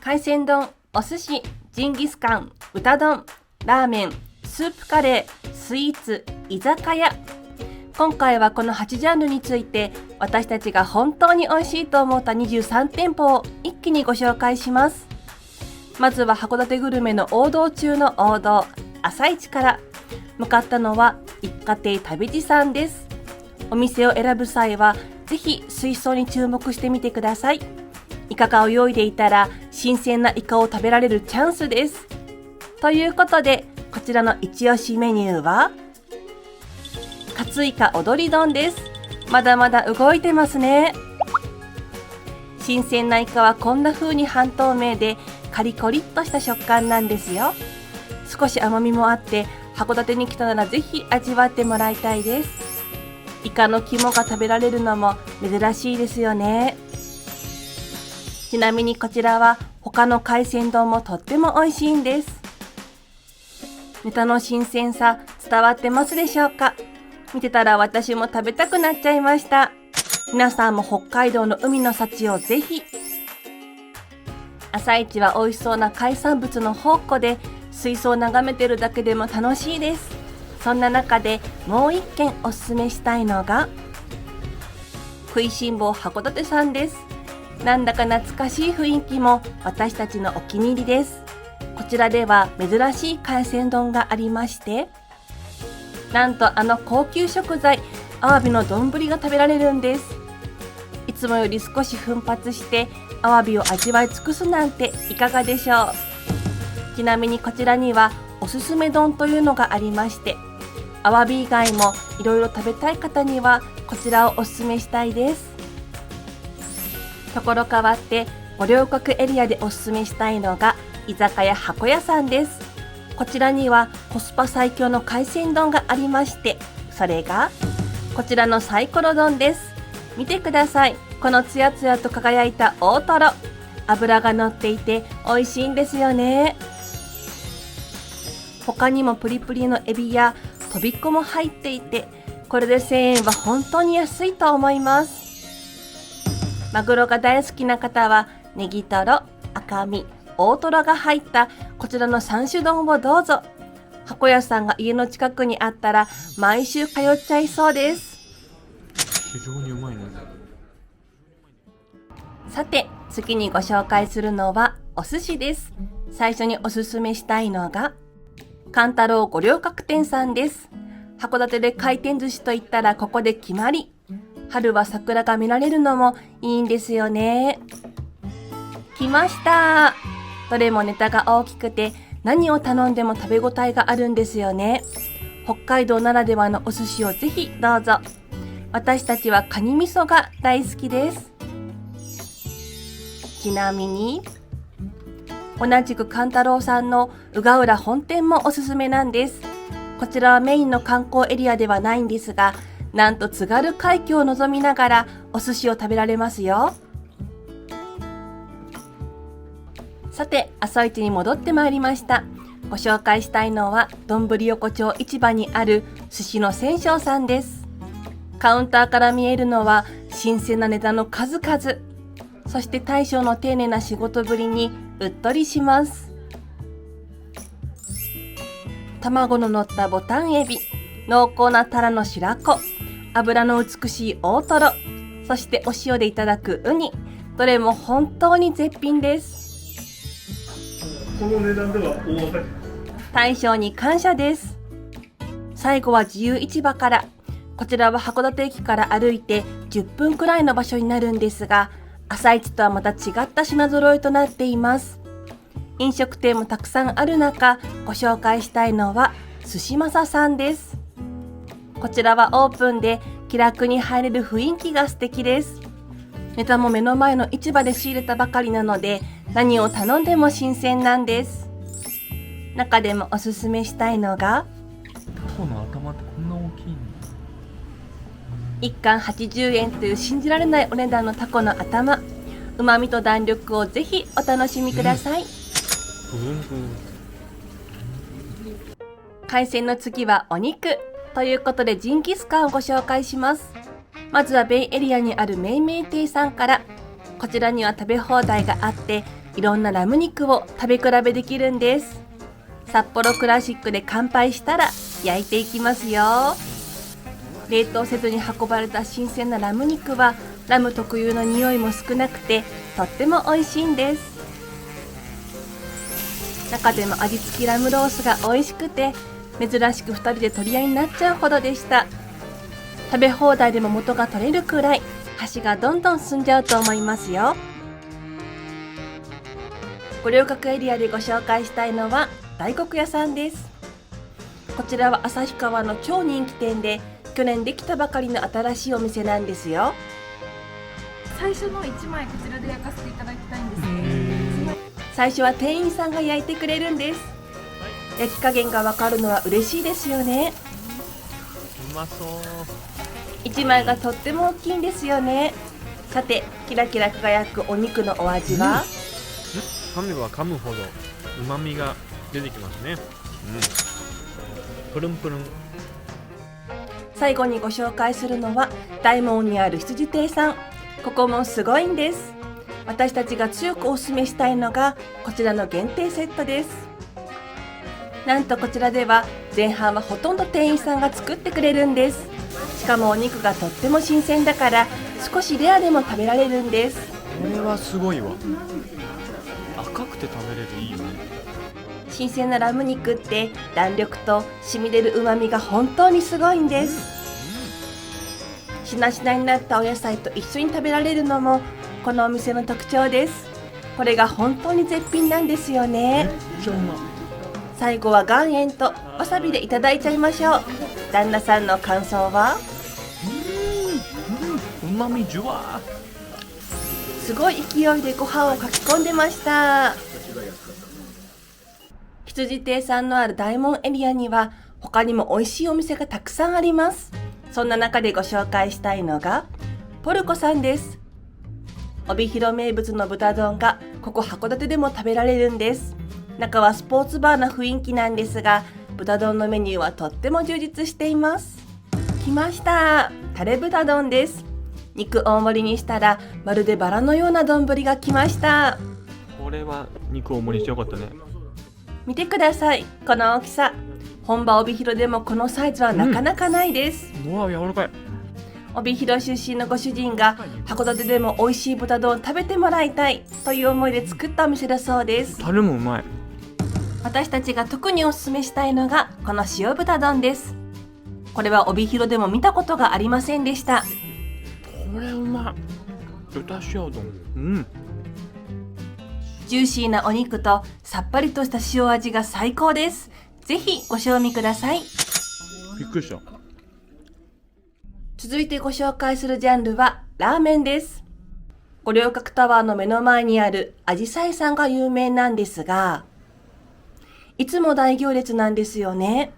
海鮮丼、お寿司、ジンギスカン、豚丼、ラーメン、スープカレー、スイーツ、居酒屋。今回はこの8ジャンルについて私たちが本当に美味しいと思った23店舗を一気にご紹介します。まずは函館グルメの王道中の王道、朝市から向かったのは一家庭旅路さんです。お店を選ぶ際はぜひ水槽に注目してみてください。イカが泳いでいたら新鮮なイカを食べられるチャンスです。ということでこちらの一押しメニューはカツイカ踊り丼です。まだまだ動いてますね。新鮮なイカはこんな風に半透明でカリコリっとした食感なんですよ。少し甘みもあって函館に来たならぜひ味わってもらいたいです。イカの肝が食べられるのも珍しいですよね。ちなみにこちらは他の海鮮丼もとっても美味しいんです。ネタの新鮮さ伝わってますでしょうか？見てたら私も食べたくなっちゃいました。皆さんも北海道の海の幸をぜひ。朝市は美味しそうな海産物の宝庫で水槽を眺めてるだけでも楽しいです。そんな中でもう一軒おすすめしたいのが食いしん坊函館さんです。なんだか懐かしい雰囲気も私たちのお気に入りです。こちらでは珍しい海鮮丼がありまして、なんとあの高級食材アワビの丼が食べられるんです。いつもより少し奮発してアワビを味わい尽くすなんていかがでしょう。ちなみにこちらにはおすすめ丼というのがありまして、アワビ以外もいろいろ食べたい方にはこちらをおすすめしたいです。ところ変わって五稜郭エリアでおすすめしたいのが居酒屋箱屋さんです。こちらにはコスパ最強の海鮮丼がありまして、それがこちらのサイコロ丼です。見てください。このツヤツヤと輝いた大トロ、脂が乗っていて美味しいんですよね。他にもプリプリのエビやとびっこも入っていて、これで1000円は本当に安いと思います。マグロが大好きな方はネギトロ、赤身、大トロが入ったこちらの3種丼をどうぞ。箱屋さんが家の近くにあったら毎週通っちゃいそうです。非常にうまいね。さて次にご紹介するのはお寿司です。最初におすすめしたいのが勘太郎五稜郭店さんです。函館で回転寿司といったらここで決まり。春は桜が見られるのもいいんですよね。来ました。どれもネタが大きくて何を頼んでも食べ応えがあるんですよね。北海道ならではのお寿司をぜひどうぞ。私たちはカニ味噌が大好きです。ちなみに同じく勘太郎さんの宇賀浦本店もおすすめなんです。こちらはメインの観光エリアではないんですが、なんと津軽海峡を望みながらお寿司を食べられますよ。さて朝市に戻ってまいりました。ご紹介したいのはどんぶり横丁市場にある寿司の千勝さんです。カウンターから見えるのは新鮮なネタの数々、そして大将の丁寧な仕事ぶりにうっとりします。卵の乗ったボタンエビ、濃厚なタラの白子、脂の美しい大トロ、そしてお塩でいただくウニ、どれも本当に絶品です。この値段では大赤字。大将に感謝です。最後は自由市場から。こちらは函館駅から歩いて10分くらいの場所になるんですが、朝市とはまた違った品揃えとなっています。飲食店もたくさんある中、ご紹介したいのは寿司正さんです。こちらはオープンで気楽に入れる雰囲気が素敵です。ネタも目の前の市場で仕入れたばかりなので、何を頼んでも新鮮なんです。中でもおすすめしたいのがタコの頭ってこんな大きいの1貫80円という信じられないお値段のタコの頭。うまみと弾力をぜひお楽しみください。海鮮の次はお肉ということでジンギスカンをご紹介します。まずはベイエリアにあるメイメイ亭さんから。こちらには食べ放題があっていろんなラム肉を食べ比べできるんです。札幌クラシックで乾杯したら焼いていきますよ。冷凍せずに運ばれた新鮮なラム肉はラム特有の匂いも少なくてとっても美味しいんです。中でも味付きラムロースが美味しくて珍しく2人で取り合いになっちゃうほどでした。食べ放題でも元が取れるくらい箸がどんどん進んじゃうと思いますよ。五稜郭エリアでご紹介したいのは大黒屋さんです。こちらは旭川の超人気店で去年できたばかりの新しいお店なんですよ。最初の1枚こちらで焼かせていただきたいんですけど、最初は店員さんが焼いてくれるんです。焼き加減がわかるのは嬉しいですよね。うまそう。1枚がとっても大きいんですよね。さて、キラキラ輝くお肉のお味は？噛めば噛むほど旨味が出てきますね。プルンプルン。最後にご紹介するのは大門にある羊亭さん。ここもすごいんです。私たちが強くおすすめしたいのがこちらの限定セットです。なんとこちらでは前半はほとんど店員さんが作ってくれるんです。しかもお肉がとっても新鮮だから少しレアでも食べられるんです。これはすごいわ。赤くて食べれる、いいよね。新鮮なラム肉って弾力と染み出る旨味が本当にすごいんです。しなしなになったお野菜と一緒に食べられるのもこのお店の特徴です。これが本当に絶品なんですよね。めっちゃうまい。最後は岩塩とわさびでいただいちゃいましょう。旦那さんの感想は？うまみじゅわ。すごい勢いでご飯をかき込んでました。羊亭さんのある大門エリアには他にも美味しいお店がたくさんあります。そんな中でご紹介したいのがポルコさんです。帯広名物の豚丼がここ函館でも食べられるんです。中はスポーツバーな雰囲気なんですが、豚丼のメニューはとっても充実しています。来ました。タレ豚丼です。肉大盛りにしたらまるでバラのような丼が来ました。これは肉大盛りしてよかったね。見てください、この大きさ。本場帯広でもこのサイズはなかなかないです。うわ、柔らかい。帯広出身のご主人が函館でも美味しい豚丼を食べてもらいたいという思いで作ったお店だそうです。タレもうまい。私たちが特におすすめしたいのがこの塩豚丼です。これは帯広でも見たことがありませんでした。これうまい。豚塩丼。ジューシーなお肉とさっぱりとした塩味が最高です。ぜひご賞味ください。びっくりした。続いてご紹介するジャンルはラーメンです。五稜郭タワーの目の前にあるあじさいさんが有名なんですが、いつも大行列なんですよね。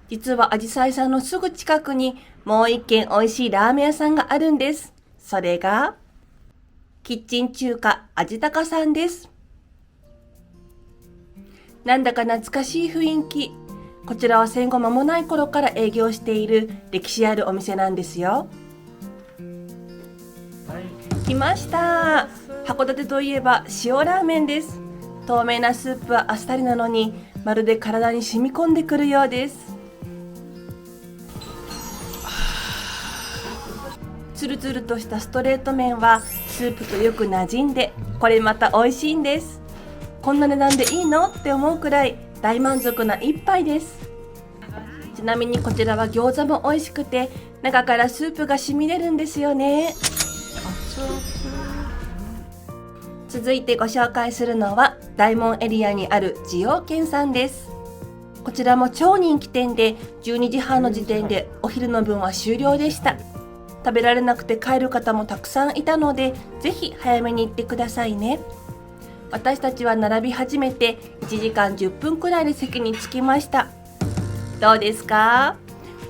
実はあじさいさんのすぐ近くにもう一軒美味しいラーメン屋さんがあるんです。それがキッチン中華あじたかさんです。なんだか懐かしい雰囲気。こちらは戦後間もない頃から営業している歴史あるお店なんですよ。来ました。函館といえば塩ラーメンです。透明なスープはあっさりなのにまるで体に染み込んでくるようです。つるつるとしたストレート麺はスープとよく馴染んで、これまた美味しいんです。こんな値段でいいのって思うくらい大満足な一杯です。ちなみにこちらは餃子も美味しくて中からスープが染み出るんですよね。続いてご紹介するのは大門エリアにある滋養軒さんです。こちらも超人気店で12時半の時点でお昼の分は終了でした。食べられなくて帰る方もたくさんいたのでぜひ早めに行ってくださいね。私たちは並び始めて1時間10分くらいで席に着きました。どうですか？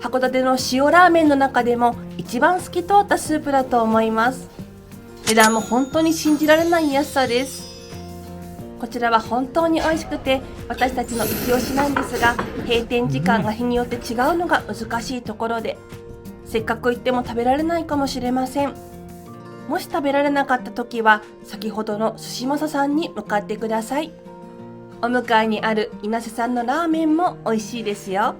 函館の塩ラーメンの中でも一番透き通ったスープだと思います。値段も本当に信じられない安さです。こちらは本当に美味しくて私たちの一押しなんですが、閉店時間が日によって違うのが難しいところで、せっかく行っても食べられないかもしれません。もし食べられなかった時は先ほどの寿司まささんに向かってください。お向かいにある稲瀬さんのラーメンも美味しいですよ。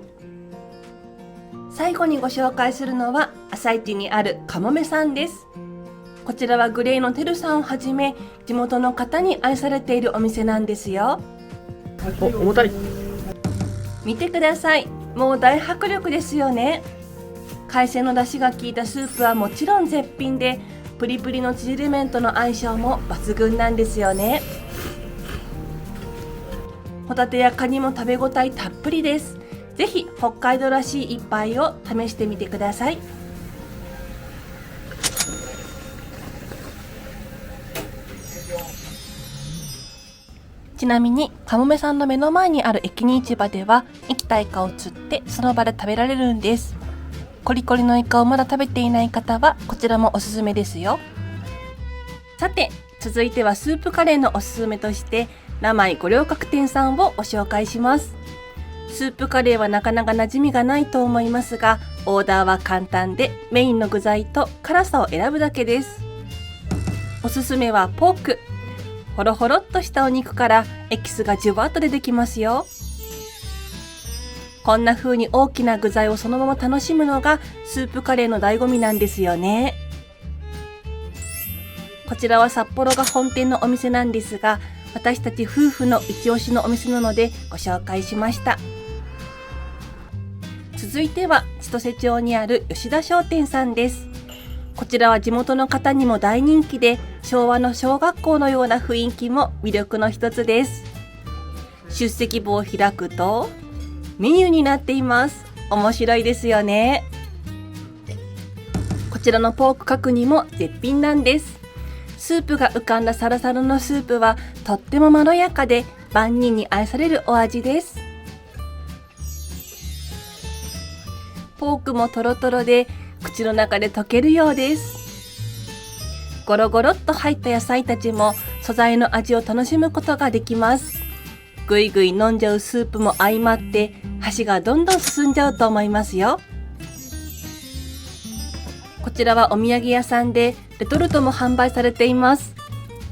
最後にご紹介するのは朝市にあるかもめさんです。こちらはグレイのてるさんをはじめ地元の方に愛されているお店なんですよ。お、重たい。見てください。もう大迫力ですよね。海鮮の出汁が効いたスープはもちろん絶品で、プリプリの縮れ麺との相性も抜群なんですよね。ホタテやカニも食べ応えたっぷりです。ぜひ北海道らしい一杯を試してみてください。ちなみにかもめさんの目の前にある駅に市場では生きたイカを釣ってその場で食べられるんです。コリコリのイカをまだ食べていない方はこちらもおすすめですよ。さて続いてはスープカレーのおすすめとして名前五稜郭店さんをご紹介します。スープカレーはなかなか馴染みがないと思いますが、オーダーは簡単でメインの具材と辛さを選ぶだけです。おすすめはポーク。ほろほろっとしたお肉からエキスがじゅわっと出てきますよ。こんな風に大きな具材をそのまま楽しむのがスープカレーの醍醐味なんですよね。こちらは札幌が本店のお店なんですが、私たち夫婦の一押しのお店なのでご紹介しました。続いては千歳町にある吉田商店さんです。こちらは地元の方にも大人気で、昭和の小学校のような雰囲気も魅力の一つです。出席簿を開くとメニューになっています。面白いですよね。こちらのポーク角煮も絶品なんです。スープが浮かんだサラサラのスープはとってもまろやかで万人に愛されるお味です。ポークもトロトロで口の中で溶けるようです。ゴロゴロっと入った野菜たちも素材の味を楽しむことができます。ぐいぐい飲んじゃうスープも相まって箸がどんどん進んじゃうと思いますよ。こちらはお土産屋さんでレトルトも販売されています。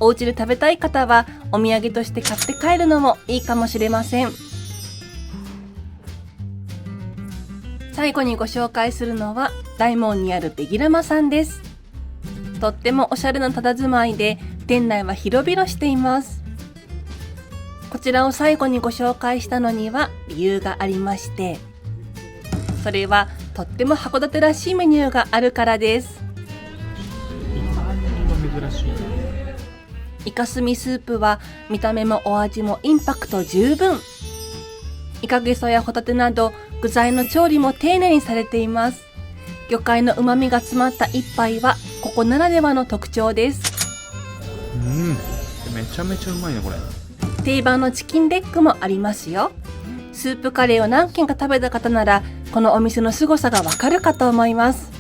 お家で食べたい方はお土産として買って帰るのもいいかもしれません。最後にご紹介するのは大門にあるベギラマさんです。とってもおしゃれな佇まいで店内は広々しています。こちらを最後にご紹介したのには理由がありまして、それはとっても函館らしいメニューがあるからです。珍しい。イカスミスープは見た目もお味もインパクト十分。イカゲソやホタテなど具材の調理も丁寧にされています。魚介の旨味が詰まった一杯はここならではの特徴です。めちゃめちゃうまいねこれ。定番のチキンレッグもありますよ。スープカレーを何軒か食べた方ならこのお店の凄さがわかるかと思います。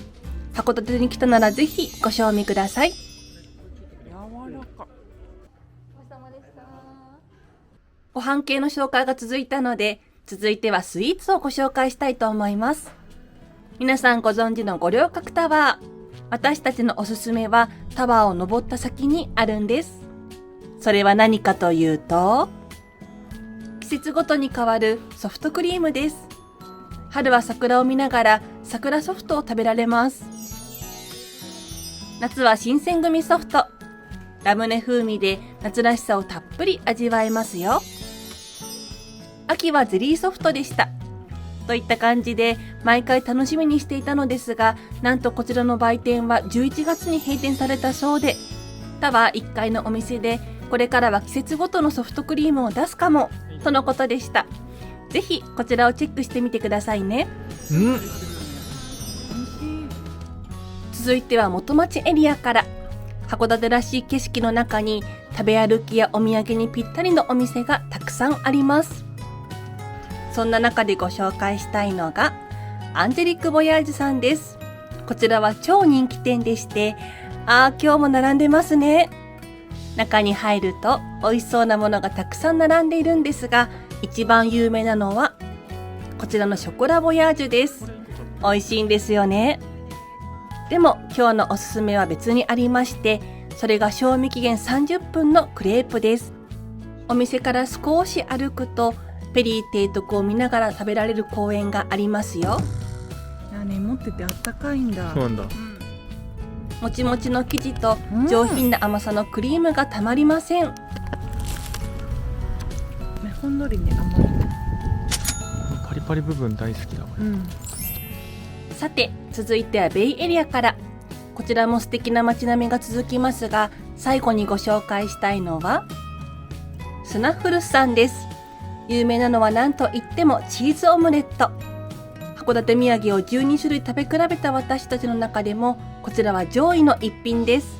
函館に来たならぜひご賞味ください。ご飯系の紹介が続いたので、続いてはスイーツをご紹介したいと思います。皆さんご存知の五稜郭タワー。私たちのおすすめはタワーを登った先にあるんです。それは何かというと、季節ごとに変わるソフトクリームです。春は桜を見ながら桜ソフトを食べられます。夏は新選組ソフト。ラムネ風味で夏らしさをたっぷり味わえますよ。秋はゼリーソフトでした。といった感じで毎回楽しみにしていたのですが、なんとこちらの売店は11月に閉店されたそうで、タワー1階のお店でこれからは季節ごとのソフトクリームを出すかもとのことでした。ぜひこちらをチェックしてみてくださいね。続いては元町エリアから。函館らしい景色の中に食べ歩きやお土産にぴったりのお店がたくさんあります。そんな中でご紹介したいのがアンジェリック・ボヤージュさんです。こちらは超人気店でして、今日も並んでますね。中に入ると美味しそうなものがたくさん並んでいるんですが、一番有名なのはこちらのショコラボヤージュです。美味しいんですよね。でも今日のおすすめは別にありまして、それが賞味期限30分のクレープです。お店から少し歩くとペリー提督を見ながら食べられる公園がありますよ。ね、持っててあったかいんだ。そうなんだ。もちもちの生地と上品な甘さのクリームがたまりません。ほんのりね、甘い。パリパリ部分大好きだわ。さて続いてはベイエリアから。こちらも素敵な街並みが続きますが、最後にご紹介したいのはスナッフルスさんです。有名なのは何といってもチーズオムレット。函館土産を12種類食べ比べた私たちの中でもこちらは上位の一品です。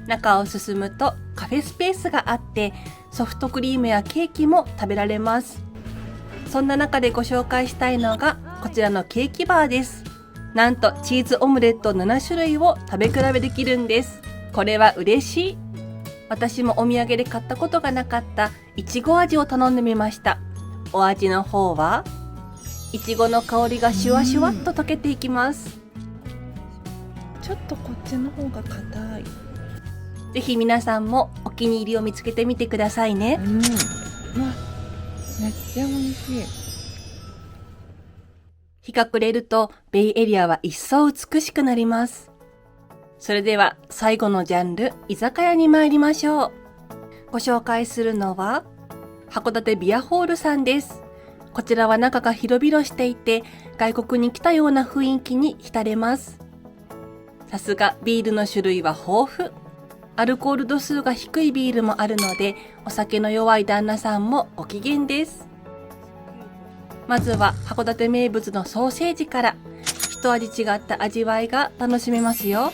中を進むとカフェスペースがあってソフトクリームやケーキも食べられます。そんな中でご紹介したいのがこちらのケーキバーです。なんとチーズオムレット7種類を食べ比べできるんです。これは嬉しい。私もお土産で買ったことがなかったいちご味を頼んでみました。お味の方はいちごの香りがシュワシュワっと溶けていきます。ちょっとこっちの方が硬い。ぜひ皆さんもお気に入りを見つけてみてくださいね。めっちゃ美味しい。日が暮れるとベイエリアは一層美しくなります。それでは最後のジャンル、居酒屋に参りましょう。ご紹介するのは函館ビアホールさんです。こちらは中が広々していて外国に来たような雰囲気に浸れます。さすがビールの種類は豊富。アルコール度数が低いビールもあるのでお酒の弱い旦那さんもご機嫌です。まずは函館名物のソーセージから。一味違った味わいが楽しめますよ。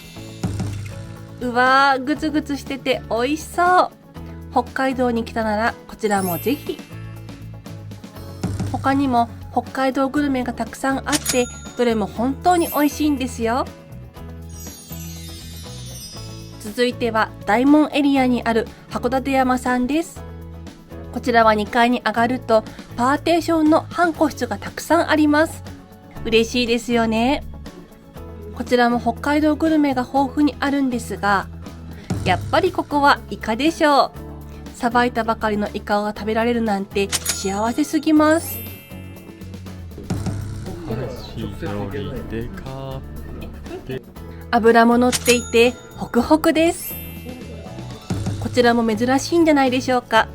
うわー、グツグツしてて美味しそう。北海道に来たならこちらもぜひ。他にも北海道グルメがたくさんあってどれも本当に美味しいんですよ。続いては大門エリアにある函館山さんです。こちらは2階に上がるとパーテーションの半個室がたくさんあります。嬉しいですよね。こちらも北海道グルメが豊富にあるんですが、やっぱりここはイカでしょう。さばいたばかりのイカが食べられるなんて幸せすぎます。脂も乗っていてホクホクです。こちらも珍しいんじゃないでしょうか。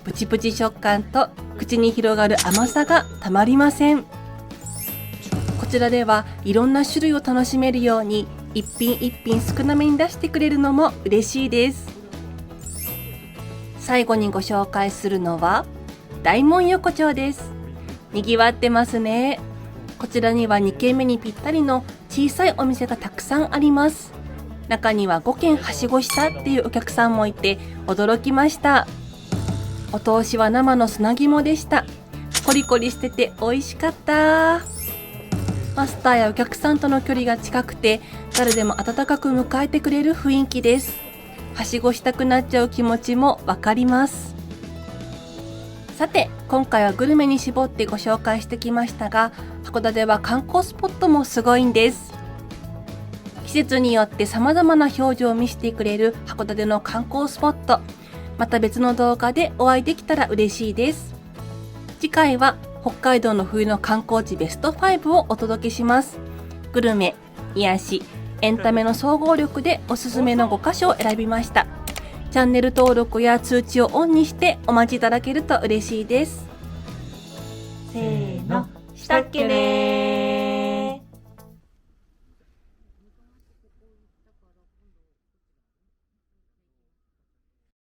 プチプチ食感と口に広がる甘さがたまりません。こちらではいろんな種類を楽しめるように一品一品少なめに出してくれるのも嬉しいです。最後にご紹介するのは大門横丁です。にぎわってますね。こちらには2軒目にぴったりの小さいお店がたくさんあります。中には5軒はしごしたっていうお客さんもいて驚きました。お通しは生の砂肝でした。コリコリしてて美味しかった。マスターやお客さんとの距離が近くて誰でも温かく迎えてくれる雰囲気です。はしごしたくなっちゃう気持ちもわかります。さて今回はグルメに絞ってご紹介してきましたが、函館は観光スポットもすごいんです。季節によって様々な表情を見せてくれる函館の観光スポット、また別の動画でお会いできたら嬉しいです。次回は北海道の冬の観光地ベスト5をお届けします。グルメ、癒し、エンタメの総合力でおすすめの5カ所を選びました。チャンネル登録や通知をオンにしてお待ちいただけると嬉しいです。せーの、したっけねー。